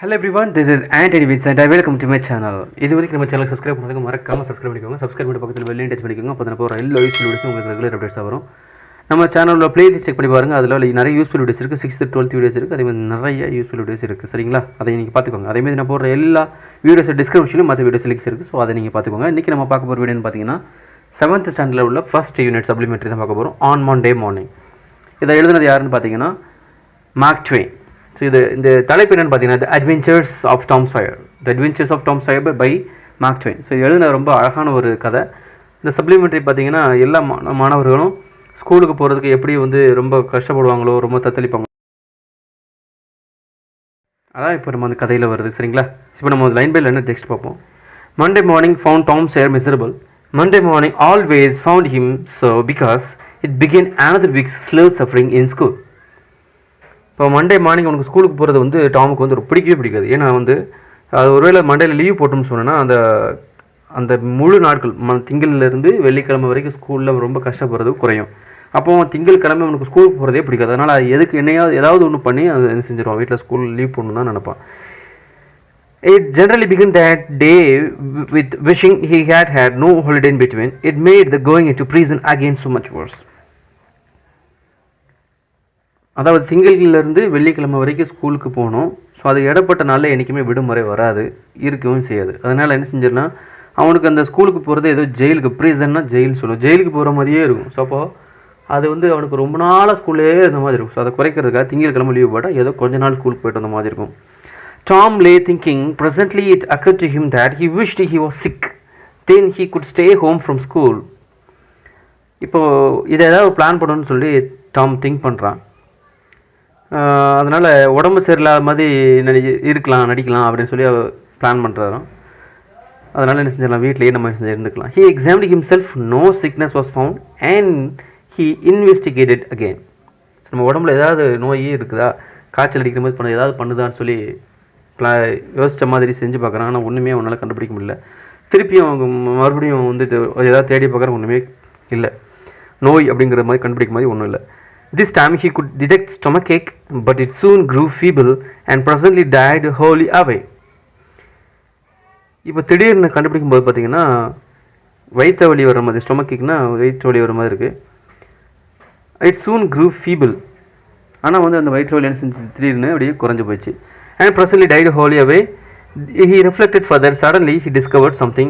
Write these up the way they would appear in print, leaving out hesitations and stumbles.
Hello everyone, this is Anthony Wits and I welcome to my channel. இது வரைக்கும் நம்ம சேனலை சப்ஸ்கிரைப் பண்ணதுக்கு மறக்காம சப்ஸ்கிரைப் பண்ணிக்கோங்க. சப்ஸ்கிரைப் பண்ணி பக்கத்தில் பெல் ஐக்கன் டச் பண்ணிக்கோங்க. அப்போ தான் போகிற எல்லா யூஸ்ஃபுல் வீடியோஸும் உங்களுக்கு ரெகுலர் அப்டேட்ஸாக வரும். நம்ம சேனலில் பிளேலிஸ்ட் செக் பண்ணி பாருங்கள். அதில் நிறைய யூஸ்ஃபுல் வீடியோஸ் இருக்குது. 6th 12th வீடியோஸ் இருக்குது. அதே மாதிரி நிறைய யூஸ்ஃபுல் வீடியோஸ் இருக்குது. சரிங்களா? அதை நீங்கள் பார்த்துக்கோங்க. அதேமாதிரி நான் போடுற எல்லா வீடியோஸ் டிஸ்கிரிப்ஷனும் மற்ற வீடியோஸ் லிங்க்ஸ் இருக்குது. ஸோ அதை நீங்கள் பார்த்துக்கோங்க. இன்றைக்கி நம்ம பார்க்க போகிற வீடியோன்னு பார்த்தீங்கன்னா 7th ஸ்டாண்டர்டில் உள்ள ஃபர்ஸ்ட் யூனிட் சப்ளிமெண்ட்ரி தான் பார்க்க போகிறோம். On Monday morning. இதை எழுதுனது யாருன்னு பார்த்தீங்கன்னா மார்க் ட்வெயின். ஸோ இந்த தலைப்பு என்னென்னு பார்த்தீங்கன்னா the adventures of Tom Sawyer. The adventures of Tom Sawyer by Mark Twain. So எழுதின ரொம்ப அழகான ஒரு கதை. இந்த சப்ளிமெண்ட்ரி பார்த்தீங்கன்னா எல்லா மாணவர்களும் ஸ்கூலுக்கு போகிறதுக்கு எப்படி ரொம்ப கஷ்டப்படுவாங்களோ, ரொம்ப தத்தளிப்பாங்க. அதான் இப்போ நம்ம அந்த கதையில் வருது. சரிங்களா? இப்போ நம்ம லைன் பை லைன் டெக்ஸ்ட் பார்ப்போம். Monday morning found Tom சாயர் miserable. Monday morning always found him so because it begin another week's slow suffering in school. இப்போ மண்டே மார்னிங் உனக்கு ஸ்கூலுக்கு போகிறது டாமுக்கு ஒரு பிடிக்கவே பிடிக்காது. ஏன்னா அது ஒருவேளை மண்டேயில் லீவ் போட்டோம்னு சொன்னேன்னா அந்த முழு நாட்கள் திங்கள்லேருந்து வெள்ளிக்கிழமை வரைக்கும் ஸ்கூலில் ரொம்ப கஷ்டப்படுறது குறையும். அப்போ திங்கட்கிழமை உனக்கு ஸ்கூலுக்கு போகிறதே பிடிக்காது. அதனால் எதுக்கு ஏதாவது ஒன்று பண்ணி அது என்ன செஞ்சிருவான், வீட்டில் ஸ்கூல் லீவ் போடணும் தான் நினைப்பான். It generally began that day with wishing he had no holiday in between. It made the going into prison again so much worse. அதாவது திங்கள்லேருந்து வெள்ளிக்கிழமை வரைக்கும் ஸ்கூலுக்கு போகணும். ஸோ அது இடப்பட்ட நாளில் என்றைக்குமே விடுமுறை வராது, இருக்கவும் செய்யாது. அதனால் என்ன செஞ்சிடனா அவனுக்கு அந்த ஸ்கூலுக்கு போகிறது ஏதோ ஜெயிலுக்கு, ப்ரீசன்னா ஜெயில் சொல்லுவோம், ஜெயிலுக்கு போகிற மாதிரியே இருக்கும். ஸோ அப்போது அது அவனுக்கு ரொம்ப நாளாக ஸ்கூல்லே இருந்த மாதிரி இருக்கும். ஸோ அதை குறைக்கிறதுக்காக திங்கட்கிழமை லீவ் போட்டால் ஏதோ கொஞ்ச நாள் ஸ்கூலுக்கு போய்ட்டு வந்த மாதிரி இருக்கும். Tom lay thinking. Presently it occurred to him that he wished he was sick. Then he could stay home from school. இப்போது இதை ஏதாவது பிளான் பண்ணணும்னு சொல்லி டாம் திங்க் பண்ணுறான். அதனால் உடம்பு சரியில்லாத மாதிரி நடிக்கலாம் அப்படின்னு சொல்லி பிளான் பண்ணுறாராம். அதனால் என்ன செஞ்சிடலாம், வீட்டிலேயே நம்ம இருந்துக்கலாம். He examined himself. No sickness was found and he investigated again. நம்ம உடம்புல ஏதாவது நோயே இருக்குதா, காய்ச்சல் அடிக்கிற மாதிரி பண்ண ஏதாவது பண்ணுதான்னு சொல்லி யோசித்த மாதிரி செஞ்சு பார்க்குறான். ஆனால் ஒன்றுமே அவனால் கண்டுபிடிக்க முடியல. திருப்பியும் அவங்க மறுபடியும் ஏதாவது தேடி பார்க்குற ஒன்றுமே இல்லை, நோய் அப்படிங்கிற மாதிரி கண்டுபிடிக்க மாதிரி ஒன்றும் இல்லை. This time he could detect stomachache, but it soon grew feeble and presently died wholly away. இப்போ திடீர்னு கண்டுபிடிக்கும் போது பார்த்தீங்கன்னா வயிற்று வலி வர மாதிரி, ஸ்டொமக்கேக்னா வயிற்று வலி வர மாதிரி இருக்குது. It soon grew feeble. ஆனால் அந்த வயிற்று வலி என்ன செஞ்சு திடீர்னு அப்படியே குறைஞ்சி போயிடுச்சு. And presently died wholly away. He reflected further. Suddenly he discovered something.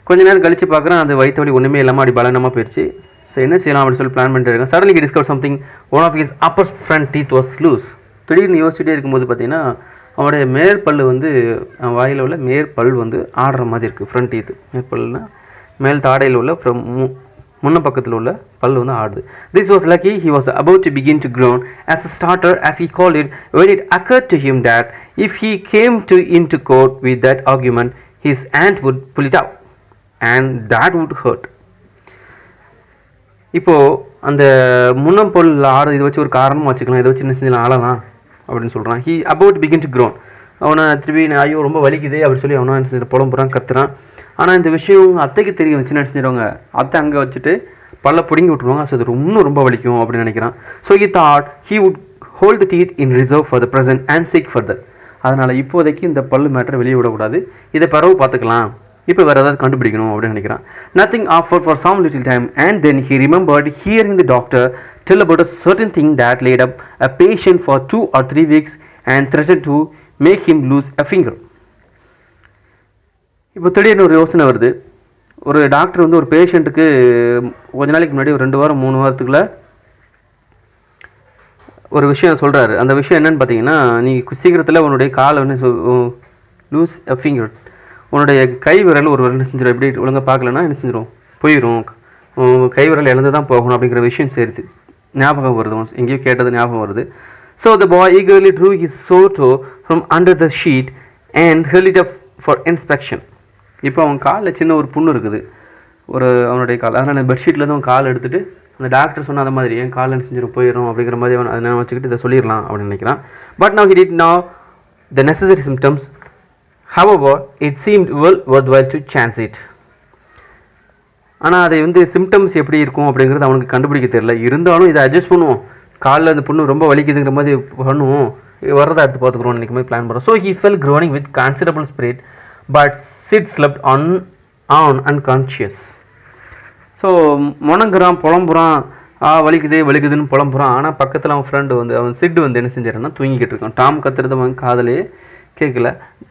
கொஞ்ச நேரம் கழித்து பார்க்குறேன், அந்த வயிற்று வலி ஒன்றுமே இல்லாமல் அப்படி பலனமாக போயிடுச்சு. ஸோ என்ன செய்யலாம் அப்படின்னு சொல்லி பிளான் பண்ணிட்டு இருக்கேன். Suddenly he discovered something. One of his upper front teeth was loose. திடீர்னு யோசிச்சுட்டே இருக்கும்போது பார்த்தீங்கன்னா அவனுடைய மேற்பல் வாயில் உள்ள மேற்பல் ஆடுற மாதிரி இருக்குது. ஃப்ரண்ட் டீத்து மேற்பல்னா மேல் தாடையில் உள்ள முன்ன பக்கத்தில் உள்ள பல் ஆடுது. This was lucky. He was about to begin to groan as a starter, as he called it, when it occurred to him that if he came into court with that argument, his aunt would pull it out, and that would hurt. இப்போது அந்த முன்னம்பொல் ஆடு இதை வச்சு ஒரு காரணமாக வச்சுக்கலாம், இதை வச்சு என்ன செஞ்சலாம் ஆளலாம் அப்படின்னு சொல்கிறான். He about to begin to groan. அவனை திருப்பி ஐயோ ரொம்ப வலிக்குதே அப்படின்னு சொல்லி அவனை என்ன செஞ்சு புலம்புறான், கத்துறான். ஆனால் இந்த விஷயம் அத்தைக்கு தெரியும், சின்ன செஞ்சிடுவாங்க. அத்தை அங்கே வச்சுட்டு பல்ல பிடுங்கி விட்டுருவாங்க. ஸோ அது இன்னும் ரொம்ப வலிக்கும் அப்படின்னு நினைக்கிறான். So he thought he would hold the teeth in reserve for the present and seek further. அதனால் இப்போதைக்கு இந்த பல்லு மேட்டரை வெளியே விடக்கூடாது, இதை பிறகு பார்த்துக்கலாம், இப்போ வேறு ஏதாவது கண்டுபிடிக்கணும் அப்படின்னு நினைக்கிறான். Nothing offered for some little time, and then he remembered hearing the doctor tell about a certain thing that laid up a patient for 2 or 3 weeks and threatened to make him lose a finger. இப்போ திடீர்னு ஒரு யோசனை வருது. ஒரு doctor ஒரு பேஷண்ட்டுக்கு கொஞ்ச நாளைக்கு முன்னாடி ஒரு 2 வாரம் 3 வாரத்துக்குள்ள ஒரு விஷயம் சொல்கிறாரு. அந்த விஷயம் என்னென்னு பார்த்தீங்கன்னா, நீ சீக்கிரத்தில் உன்னுடைய காலை லூஸ் அ ஃபிங்கர், உன்னுடைய கை விரல் ஒரு விரல் செஞ்சிடும், எப்படி ஒழுங்காக பார்க்கலன்னா என்ன செஞ்சிடும், போயிடும், கை விரல் இழந்து தான் போகணும் அப்படிங்கிற விஷயம் சேர்த்து ஞாபகம் வருது, எங்கேயோ கேட்டது ஞாபகம் வருது. So the bye eagerly drew his sore toe from under the sheet and held it up for inspection. இப்போ அவன் காலில் சின்ன ஒரு புண்ணு இருக்குது, அவனுடைய கால். அதனால் பெட்ஷீட்லேருந்து அவன் கால் எடுத்துகிட்டு அந்த டாக்டர் சொன்ன அந்த மாதிரி என் காலில் செஞ்சிடும் போயிடும் அப்படிங்கிற மாதிரி அவன் அதை வச்சுக்கிட்டு இதை சொல்லிடலாம் அப்படின்னு நினைக்கிறான். But now he did now the necessary symptoms. However, it seemed well worthwhile to chance it. ஆனால் அதை சிம்டம்ஸ் எப்படி இருக்கும் அப்படிங்கிறது அவனுக்கு கண்டுபிடிக்க தெரியல. இருந்தாலும் இதை அட்ஜஸ்ட் பண்ணுவோம், காலில் அந்த புண்ணு ரொம்ப வலிக்குதுங்கிற மாதிரி பண்ணுவோம், வரதை எடுத்து பார்த்துக்குறோம் இன்றைக்கி மாதிரி பிளான் பண்ணுறோம். So he fell groaning with considerable spirit but Sid slept on unconscious. So முணங்குறான், புலம்புறான், வலிக்குதுன்னு புலம்புறான். ஆனால் பக்கத்தில் அவன் ஃப்ரெண்டு வந்து அவன் சிட்டு வந்து என்ன செஞ்சாருன்னா தூங்கிக்கிட்டு இருக்கான். டாம் கத்துறது அவன் காதலே கேட்கல.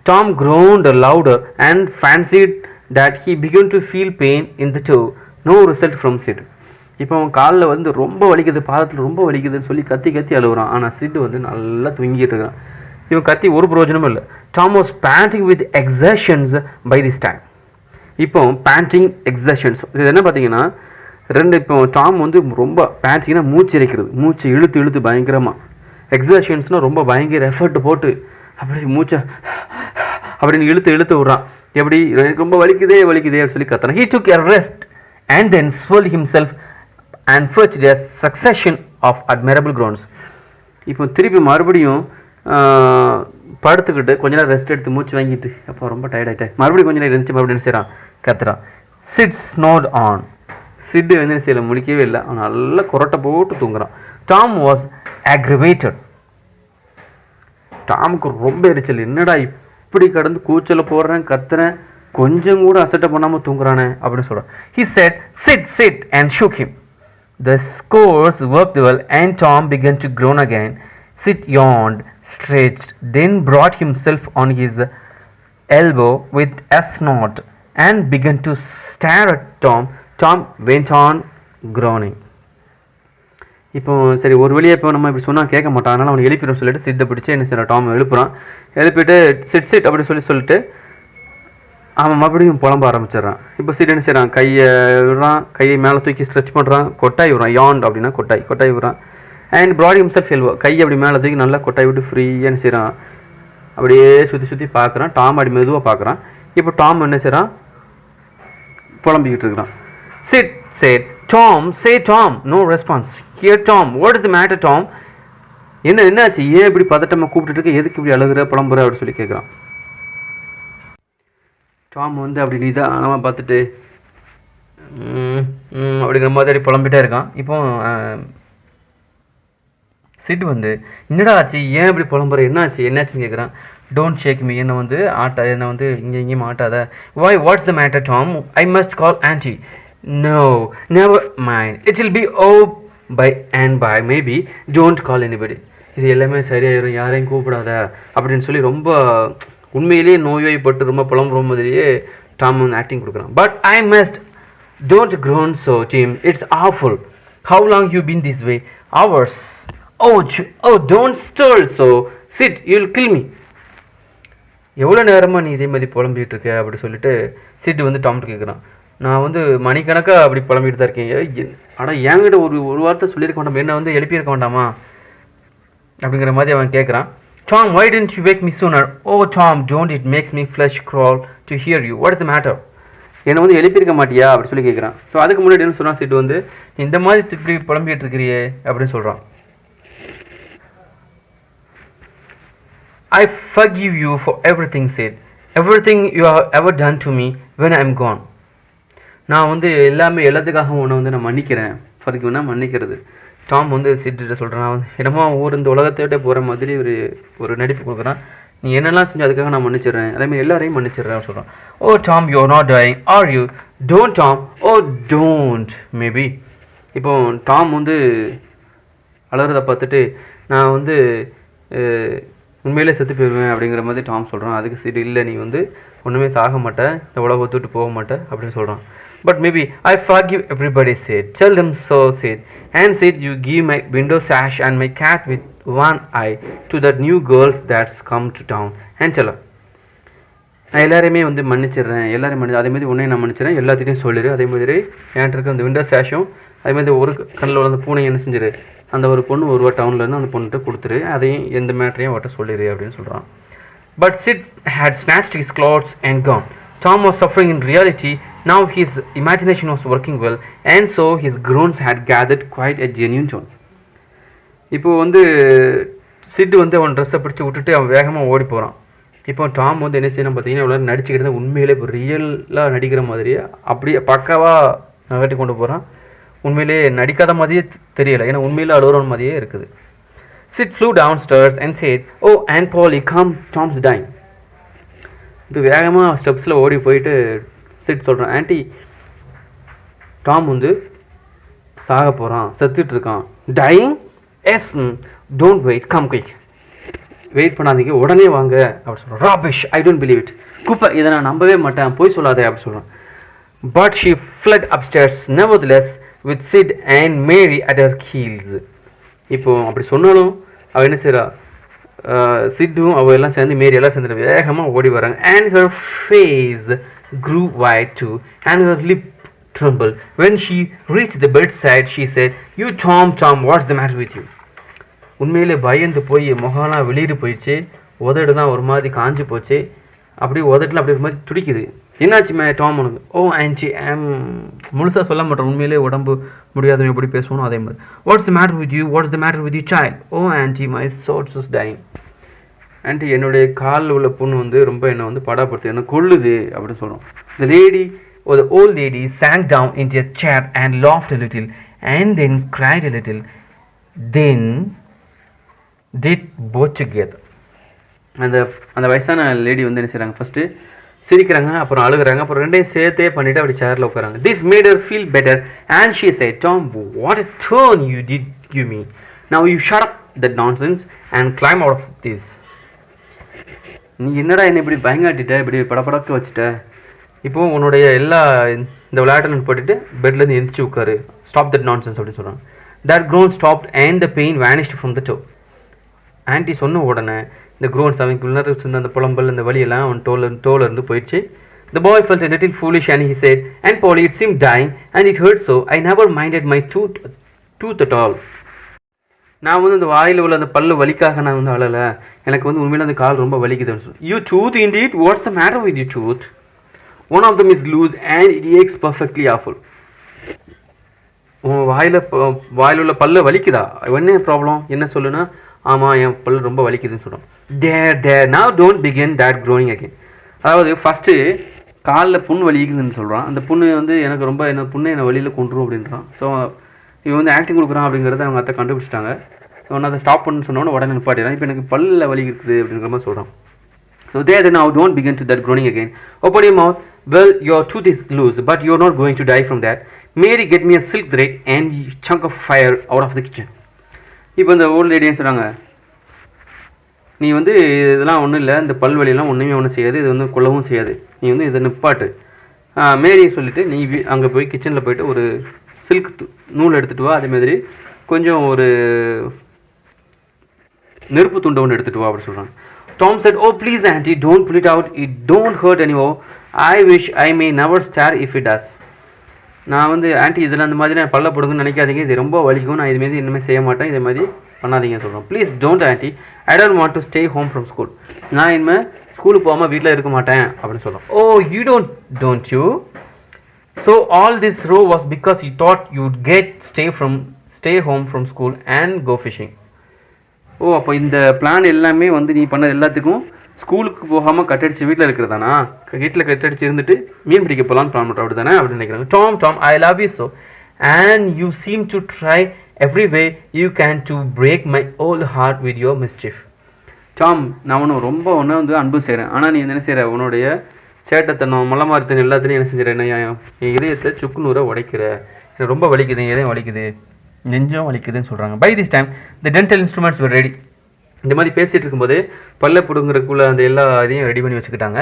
Tom groaned louder and fancied that he began to feel pain in the toe. No result from Sid. இப்போ அவன் காலில் வந்து ரொம்ப வலிக்குது, பாதத்தில் ரொம்ப வலிக்குதுன்னு சொல்லி கத்தி அழுகுறான். ஆனால் சிட்டு வந்து நல்லா தூங்கிட்டு இருக்கான். இவன் கத்தி ஒரு பிரயோஜனமும் இல்லை. Tom was panting with exertions by this time. இப்போ பேண்டிங் எக்ஸர்ஷன்ஸ் இது என்ன பார்த்தீங்கன்னா இப்போ டாம் வந்து ரொம்ப பேண்டிங்னா மூச்சு இறைக்கிறது, மூச்சை இழுத்து பயங்கரமாக. எக்ஸர்ஷன்ஸ்னால் ரொம்ப பயங்கர எஃபர்ட் போட்டு அப்படி மூச்சை அப்படின்னு இழுத்து விட்றான். எப்படி ரொம்ப வலிக்குதே அப்படின்னு சொல்லி கத்துறான். He took a rest and then swelled himself and fetched a succession of admirable groans. இப்போ திருப்பி மறுபடியும் படுத்துக்கிட்டு கொஞ்ச நேரம் ரெஸ்ட் எடுத்து மூச்சு வாங்கிட்டு அப்போ ரொம்ப டயர்ட் ஆகிட்டேன். மறுபடியும் கொஞ்ச நேரம் இருந்துச்சு, மறுபடியும் செய்கிறான், கத்துறான். Chit ஸ்னோர்ட் on. சிட்டு வந்து செய்யல, முழிக்கவே இல்லை, அவன் நல்லா குரட்டை போட்டு தூங்குறான். Tom was aggravated. டாமுக்கு ரொம்ப எரிச்சல். என்னடா இப்படி கடந்து கூச்சலில் போடுறேன், கத்துறேன், கொஞ்சம் கூட அசட்டை பண்ணாமல் தூங்குறானே அப்படின்னு சொல்கிறான். He said, sit and shook him. The scores worked well and Tom began to groan again. Sid yawned, stretched, then brought himself on his elbow with a snort and began to stare at Tom. Tom went on groaning. இப்போ சரி ஒரு வழியாக இப்போ நம்ம இப்படி சொன்னால் கேட்க மாட்டான், அதனால் அவனை எழுப்பிடும் சொல்லிட்டு சித்தை பிடிச்சி என்ன செய்யறான், டாம் எழுப்புறான். எழுப்பிட்டு சிட் அப்படி சொல்லிட்டு அவன் மறுபடியும் புலம்ப ஆரம்பிச்சிடறான். இப்போ சிட் என்ன செய்யறான், கையை விடுறான், கையை மேலே தூக்கி ஸ்ட்ரெச் பண்ணுறான், கொட்டாய் விடுறான். யாண்ட் அப்படின்னா கொட்டாய் விடுறான். அண்ட் ப்ராடி ஹிம்செல்ஃப் எல்வோ, கையை அப்படி மேலே தூக்கி நல்லா கொட்டாய் விட்டு ஃப்ரீயாக என்ன செய்கிறான், அப்படியே சுற்றி பார்க்குறான். டாம் அப்படி மெதுவாக பார்க்குறான். இப்போ டாம் என்ன செய்கிறான், புலம்பிக்கிட்டு இருக்கிறான். Sid said, Tom, no response. Here Tom, what is the matter Tom? என்னாச்சு, ஏன் இப்படி பதட்டமாக கூப்பிட்டு இருக்க, எதுக்கு இப்படி அழுகுற புலம்புற அப்படி சொல்லி கேட்குறான். டாம் வந்து அப்படி நிதானமாக பார்த்துட்டு அப்படிங்கிற மாதிரி புலம்பிட்டே இருக்கான். இப்போ சிட் வந்து என்னடா ஆச்சு, ஏன் இப்படி புலம்புற, என்னாச்சுன்னு கேட்குறான். டோன்ட் ஷேக் மீ, என்னை வந்து இங்கேயும் ஆட்டாத. What's the matter Tom, I must call auntie. No, never mind. It will be by and by. Maybe don't call anybody. இது எல்லாமே சரியாயிரும், யாரையும் கூப்பிடாத அப்படின்னு சொல்லி ரொம்ப உண்மையிலேயே நோய்வாய்ப்பட்டு ரொம்ப புலம்புற மாதிரியே டாம் ஆக்டிங் கொடுக்குறான். But I must. Don't groan so, Tim. It's awful. How long you been this way? Hours. Oh, don't stir so. Sit, you'll kill me. எவ்வளோ நேரமாக நீ இதே மாதிரி புலம்பிகிட்டு இருக்க அப்படி சொல்லிட்டு சிட் வந்து டாம்கிட்ட கேட்குறான். நான் வந்து மணிக்கணக்காக அப்படி புலம்பிட்டு தான் இருக்கேன். ஆனால் என்கிட்ட ஒரு வார்த்தை சொல்லியிருக்க வேண்டாமா, என்னை வந்து எழுப்பியிருக்க வேண்டாமா அப்படிங்கிற மாதிரி அவன் கேட்குறான். Tom, why didn't you wake me sooner? Oh Tom, don't, it makes me flesh crawl to hear you. What is the matter? என்னை வந்து எழுப்பியிருக்க மாட்டியா அப்படி சொல்லி கேட்குறான். ஸோ அதுக்கு முன்னாடி என்ன சொன்னான் சிட்டு வந்து, இந்த மாதிரி இப்படி புலம்பிகிட்டு இருக்கிறியே அப்படின்னு சொல்கிறான். I forgive you for everything said. Everything you have ever done to me when I am gone. நான் வந்து எல்லாத்துக்காகவும் உன்னை வந்து நான் மன்னிக்கிறேன். ஃபர்கிவ்னா மன்னிக்கிறது. டாம் வந்து சிட்டு சொல்கிறான், என்னமோ இந்த உலகத்தை விட்டு போகிற மாதிரி ஒரு நடிப்பு கொடுக்குறான். நீ என்னெல்லாம் செஞ்சு அதுக்காக நான் மன்னிச்சிடுறேன், அதேமாதிரி எல்லாரையும் மன்னிச்சிடுறேன் சொல்கிறான். Oh Tom, you are not dying are you? Don't Tom. Oh don't. Maybe இப்போ டாம் வந்து அலறதை பார்த்துட்டு நான் வந்து உண்மையிலே செத்து போயிடுவேன் அப்படிங்கிற மாதிரி டாம் சொல்கிறான். அதுக்கு சிட்டு இல்லை, நீ வந்து ஒன்றுமே சாக மாட்டேன், இந்த உலகத்தை விட்டு போக மாட்டேன் அப்படின்னு சொல்கிறான். But maybe I forgive everybody said. Tell them so said. And said you give my window sash and my cat with one eye to the new girls that's come to town and tell her. நான் எல்லாரையுமே வந்து மன்னிச்சிடுறேன், அதே மாதிரி உன்னையும் நான் மன்னிச்சிடறேன், எல்லாத்தையும் சொல்லிடு. அதே மாதிரி என்கிட்ட இருக்க அந்த விண்டோ சேஷும் அதே மாதிரி ஒரு கண்ணில் உள்ள அந்த பூனை என்ன செஞ்சிரு, அந்த ஒரு பொண்ணு ஒரு டவுன்லேருந்து அந்த பொண்ணுகிட்ட கொடுத்துரு, அதையும் எந்த மேட்டரையும் அவட்ட சொல்லிடு அப்படின்னு சொல்கிறான். But Sid had snatched his clothes and gone. Tom was suffering in reality. Now his imagination was working well, and so his groans had gathered quite a genuine tone. இப்போ வந்து சிட்டு வந்து அவன் ட்ரெஸ்ஸை பிடிச்சி விட்டுட்டு அவன் வேகமாக ஓடி போகிறான். இப்போ டாம் வந்து என்ன செய்யணும் பார்த்தீங்கன்னா, இவ்வளோ நடிச்சுக்கிட்டு தான் உண்மையிலே இப்போ ரியலாக நடிக்கிற மாதிரியே அப்படியே பக்காவாக நகட்டி கொண்டு போகிறான். உண்மையிலே நடிக்காத மாதிரியே தெரியலை, ஏன்னா உண்மையிலே அழுகுற மாதிரியே இருக்குது. Sid flew downstairs and said, "Oh, Aunt Polly, come, Tom's dying." இப்போ வேகமாக ஸ்டெப்ஸில் ஓடி போயிட்டு சிட் சொல்கிறான், ஆன்ட்டி டாம் வந்து சாக போகிறான், செத்துட்டு இருக்கான். Dying? Yes, don't wait, come quick. Wait பண்ணாதீங்க, உடனே வாங்க அப்படி சொல்கிறேன். Rubbish, I don't believe it. குப்பை, இதை நான் நம்பவே மாட்டேன், போய் சொல்லாதே அப்படி சொல்கிறேன். But she fled upstairs nevertheless with Sid and Mary at her heels. இப்போ அப்படி சொன்னாலும் அவள் என்ன செய்கிறா, சித்தும் அவள் எல்லாம் சேர்ந்து மேரி எல்லாம் சேர்ந்து வேகமாக ஓடி வராங்க. And her face grew white too and her lip trembled. When she reached the bedside she said, "You Tom, what's the matter with you?" உண்மையிலே பயந்து போய் முகம்லாம் வெளியிட்டு போயிடுச்சு, உதடு தான் ஒரு மாதிரி காஞ்சி போச்சு, அப்படியே உதட்டில் அப்படி ஒரு மாதிரி துடிக்குது. என்னாச்சுமே டாம் உனக்கு? ஓ ஆன்ட்டி, முழுசாக சொல்ல மாட்டேன், உண்மையிலே உடம்பு முடியாதவங்க எப்படி பேசணும் அதே மாதிரி. What's the matter with you child? Oh auntie, my sores is dying. Auntie, என்னுடைய காலில் உள்ள புண்ணு வந்து ரொம்ப என்னை வந்து படாப்படுத்து, என்ன கொள்ளுது அப்படின்னு சொல்கிறோம். The old lady sank down into a chair and laughed a little and then cried a little. Then did both together. அந்த வயசான லேடி வந்து என்ன செய்கிறாங்க, ஃபஸ்ட்டு சிரிக்கிறாங்க, அப்புறம் அழுகிறாங்க, அப்புறம் ரெண்டையும் சேர்த்தே பண்ணிவிட்டு அப்படி சேரில் உட்காராங்க. This made her feel better and she said, "Tom, what a turn you did give me. Now you shut up that nonsense and climb out of this." நீ என்னடா என்னை இப்படி பயங்காட்டிட்ட, இப்படி படப்படக்க வச்சுட்ட, இப்போது உன்னுடைய எல்லா இந்த விளையாட்டுன்னு போட்டுட்டு பெட்லேருந்து எந்திரிச்சு உட்காரு. ஸ்டாப் தட் நான்சென்ஸ் அப்படின்னு சொல்கிறாங்க. That groan stopped and the pain vanished from the toe. Anti சொன்ன உடனே இந்த க்ரோன்ஸ் அவனுக்கு உள்ள இருந்த அந்த புலம்பல், அந்த வழியெல்லாம் அவன் தோலேருந்து போயிடுச்சு. The boy felt a little foolish and he said, "Aunt Polly, it seemed dying and it hurt so. I never minded my tooth at all." நான் வந்து அந்த வாயில் உள்ள அந்த பல்லு வலிக்காக நான் வந்து அழலை, எனக்கு வந்து உண்மையில அந்த கால் ரொம்ப வலிக்குதுன்னு சொல்லி. "You tooth indeed? What's the matter with your tooth? One of them is loose and it aches perfectly awful." உன் வாயில் உள்ள பல்லு வலிக்குதா? என்ன ப்ராப்ளம், என்ன சொல்லுன்னா, ஆமாம் என் பல்லு ரொம்ப வலிக்குதுன்னு சொல்கிறோம். தேர் now don't begin that groaning again. அதாவது ஃபஸ்ட்டு காலில் புண் வலிக்குதுன்னு சொல்கிறான். அந்த புண்ணு வந்து எனக்கு ரொம்ப புண்ணை என்னை வழியில் கொண்டுரும் அப்படின்றான். ஸோ இவன் வந்து ஆக்டிங் கொடுக்குறான் அப்படிங்கிறத அவங்க அத்தை கண்டுபிடிச்சிட்டாங்க. ஒன்று அதை ஸ்டாப் பண்ணுன்னு சொன்னோன்னே உடனே நிப்பாட்டிடுறான். இப்போ எனக்கு பல்லில் வலி இருக்குது அப்படிங்கிற மாதிரி சொல்கிறான். So there now don't begin to that groaning again. Open your mouth. Well, your tooth is loose, but you're not going to die from that. Mary, get me a silk thread and a chunk of fire out of the kitchen. இப்போ இந்த old லேடின்னு சொல்கிறாங்க, நீ வந்து இதெல்லாம் ஒன்றும் இல்லை, இந்த பல்வலியெல்லாம் ஒன்றுமே ஒன்றும் செய்யாது, இது வந்து கொல்லவும் செய்யாது, நீ வந்து இதை நிப்பாட்டு. மேரியை சொல்லிவிட்டு நீ அங்கே போய் கிச்சனில் போய்ட்டு ஒரு சில்க் நூல் எடுத்துகிட்டு வா, அதேமாதிரி கொஞ்சம் ஒரு நெருப்பு துண்டை ஒன்று எடுத்துகிட்டு வா அப்படி சொல்கிறாங்க. Tom said, "Oh please auntie, don't pull it out, it don't hurt anymore. I wish I may never stare if it does." நான் வந்து ஆன்ட்டி இதில் அந்த மாதிரி நான் பல்ல போடுங்கன்னு நினைக்காதீங்க, இது ரொம்ப வலிக்கும், நான் இதுமாரி இனிமேல் செய்ய மாட்டேன், இதே மாதிரி பண்ணாதீங்க சொல்கிறோம். Please don't auntie, I don't want to stay home from school. நான் இனிமேல் ஸ்கூலுக்கு போகாமல் வீட்டில் இருக்க மாட்டேன் அப்படின்னு சொல்கிறோம். Oh you don't you? So all this row was because you thought you'd get stay home from school and go fishing. Oh அப்போ இந்த பிளான் எல்லாமே வந்து நீ பண்ணது எல்லாத்துக்கும் ஸ்கூலுக்கு போகாமல் கட்டடிச்சு வீட்டில் இருக்கிறதானா, வீட்டில் கட்டடிச்சு இருந்துட்டு மீன் பிடிக்க போகலான்னு பிளான் பண்ணுறோம் அப்படி தானே அப்படின்னு நினைக்கிறாங்க. Tom I love you so and you seem to try every way you can to break my old heart with your mischief. Tom, நான் உன்னை ரொம்ப வந்து அன்பு செய்கிறேன், ஆனால் நீ என்ன செய்கிற, உன்னுடைய சேட்டத்தனம் மலமாரித்தனம் எல்லாத்தையும் என்ன செஞ்சிட, என்ன என் இதயத்தை சுக்குநூரை உடைக்கிற, எனக்கு ரொம்ப வலிக்குது, இதயம் வலிக்குது, நெஞ்சம் வலிக்குதுன்னு சொல்கிறாங்க. By this time the dental instruments were ready. இந்த மாதிரி பேசிகிட்டு இருக்கும்போது பல்ல பிடுங்குறதுக்குள்ளே அந்த எல்லா இதையும் ரெடி பண்ணி வச்சுக்கிட்டாங்க.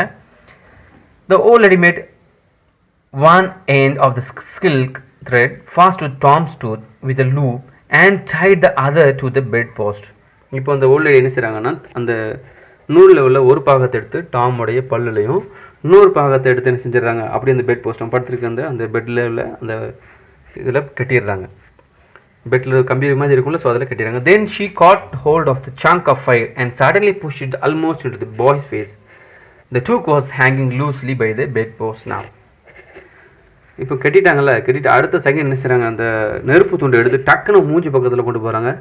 The old lady made one end of the silk thread fast to Tom's tooth with a loop and tied the other to the bed post. இப்போ அந்த ஓல்ட் லேடி என்ன செய்கிறாங்கன்னா, அந்த நூலில் உள்ள ஒரு பாகத்தை எடுத்து டாமுடைய பல்லுலையும் இன்னொரு பாகத்தை எடுத்து என்ன செஞ்சிடறாங்க, அப்படி அந்த பெட் போஸ்ட் படுத்துருக்கு அந்த பெட்டில் உள்ள அந்த இதில் கட்டிடுறாங்க. பெட்டில் கம்பி மாதிரி இருக்கும்ல, ஸோ அதில் கட்டிடுறாங்க. Then she caught hold of the chunk of fire and suddenly pushed it almost into the boy's face. The tooth was hanging loosely by the bed post now. இப்போ கட்டிட்டாங்கல்ல, கட்டிட்டு அடுத்த செகண்ட் என்ன செய்கிறாங்க, அந்த நெருப்பு துண்டை எடுத்து டக்குன்னு மூஞ்சி பக்கத்தில் கொண்டு போகிறாங்க.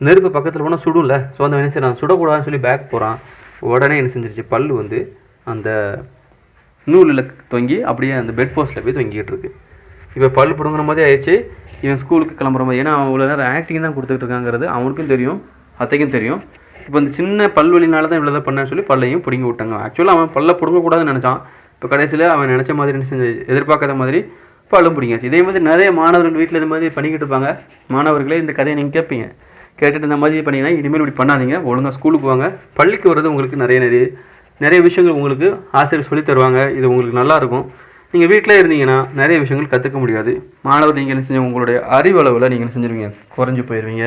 நெருப்பு பக்கத்தில் போனால் சுடும்ல, ஸோ அந்த என்ன செய்கிறாங்க, சுடக்கூடாதுன்னு சொல்லி பேக் போகிறான். உடனே என்ன செஞ்சிருச்சு, பல்லு வந்து அந்த நூலில் தொங்கி அப்படியே அந்த பெட் போஸ்ட்டில் போய் தொங்கிட்டு இருக்கு. இப்போ பல்லு பிடுங்குற மாதிரி ஆயிடுச்சு. இவன் ஸ்கூலுக்கு கிளம்புற மாதிரி, ஏன்னா அவன் இவ்வளோ நேரம் ஆக்டிங் தான் கொடுத்துட்டு இருக்காங்கிறது அவனுக்கும் தெரியும், அத்தைக்கும் தெரியும். இப்போ இந்த சின்ன பல்வலினால தான் இவ்வளோ தான் பண்ணேன்னு சொல்லி பல்லையும் பிடுங்கி விட்டாங்க. ஆக்சுவலாக அவன் பல்ல பிடுங்கக்கூடாதுன்னு நினச்சான். இப்போ கடைசியில் அவன் நினச்ச மாதிரி என்ன செஞ்சு எதிர்பார்க்காத மாதிரி பல்லும் பிடிங்காச்சு. இதே மாதிரி நிறைய மாணவர்கள் வீட்டில் இந்த மாதிரி பண்ணிக்கிட்டு இருப்பாங்க. மாணவர்களே இந்த கதையை நீங்கள் கேட்பீங்க. கேட்டுட்டு இந்த மாதிரி பண்ணிங்கன்னா இனிமேல் இப்படி பண்ணாதீங்க, ஒழுங்காக ஸ்கூலுக்கு வாங்க. பள்ளிக்கு வர்றது உங்களுக்கு நிறைய விஷயங்கள் உங்களுக்கு ஆசிரியர் சொல்லி தருவாங்க. இது உங்களுக்கு நல்லாயிருக்கும். நீங்கள் வீட்டில் இருந்தீங்கன்னா நிறைய விஷயங்கள் கற்றுக்க முடியாது. மாணவர் நீங்கள் என்ன செஞ்சு உங்களுடைய அறிவளவில் நீங்கள் என்ன செஞ்சுருவீங்க, குறைஞ்சி போயிடுவீங்க.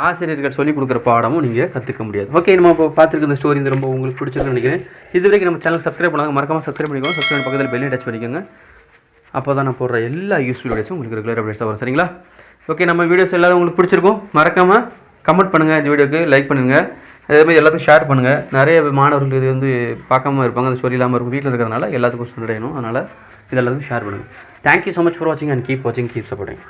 ஆசிரியர்கள் சொல்லிக் கொடுக்குற பாடமும் நீங்கள் கற்றுக்க முடியாது. ஓகே, நம்ம இப்போ பார்த்துருக்க இந்த ஸ்டோரி ரொம்ப உங்களுக்கு பிடிச்சிருக்குன்னு நினைக்கிறேன். இது வரைக்கும் நம்ம சேனல் சப்ஸ்கிரைப் பண்ணாங்க, மறக்காமல் சப்ஸ்கிரைப் பண்ணிக்கோங்க. சப்ஸ்கிரைப் பக்கத்தில் பெல்லையும் டச் பண்ணிக்கோங்க. அப்போ தான் நான் போடுற எல்லா யூஸ்ஃபுல் வீடியோஸும் உங்களுக்கு ரெகுலர் அப்டேட்ஸாக வரும். சரிங்களா? ஓகே, நம்ம வீடியோஸ் எல்லாரும் உங்களுக்கு பிடிச்சிருக்கும். மறக்காமல் கமெண்ட் பண்ணுங்கள், இந்த வீடியோக்கு லைக் பண்ணுங்கள், அதேமாதிரி எல்லாத்துக்கும் ஷேர் பண்ணுங்கள். நிறைய மாணவர்கள் இது வந்து பார்க்காம இருப்பாங்க, அந்த ஸ்டோரி இல்லாமல் இருக்கும், வீட்டில் இருக்கிறதுனால எல்லாத்துக்கும் சொல்லணும். அதனால் இது எல்லாத்துக்கும் ஷேர் பண்ணுங்கள். தேங்க்யூ ஸோ மச் ஃபார் வாட்சிங் அண்ட் கீப் வாட்சிங், கீப் சப்போர்ட்டிங்.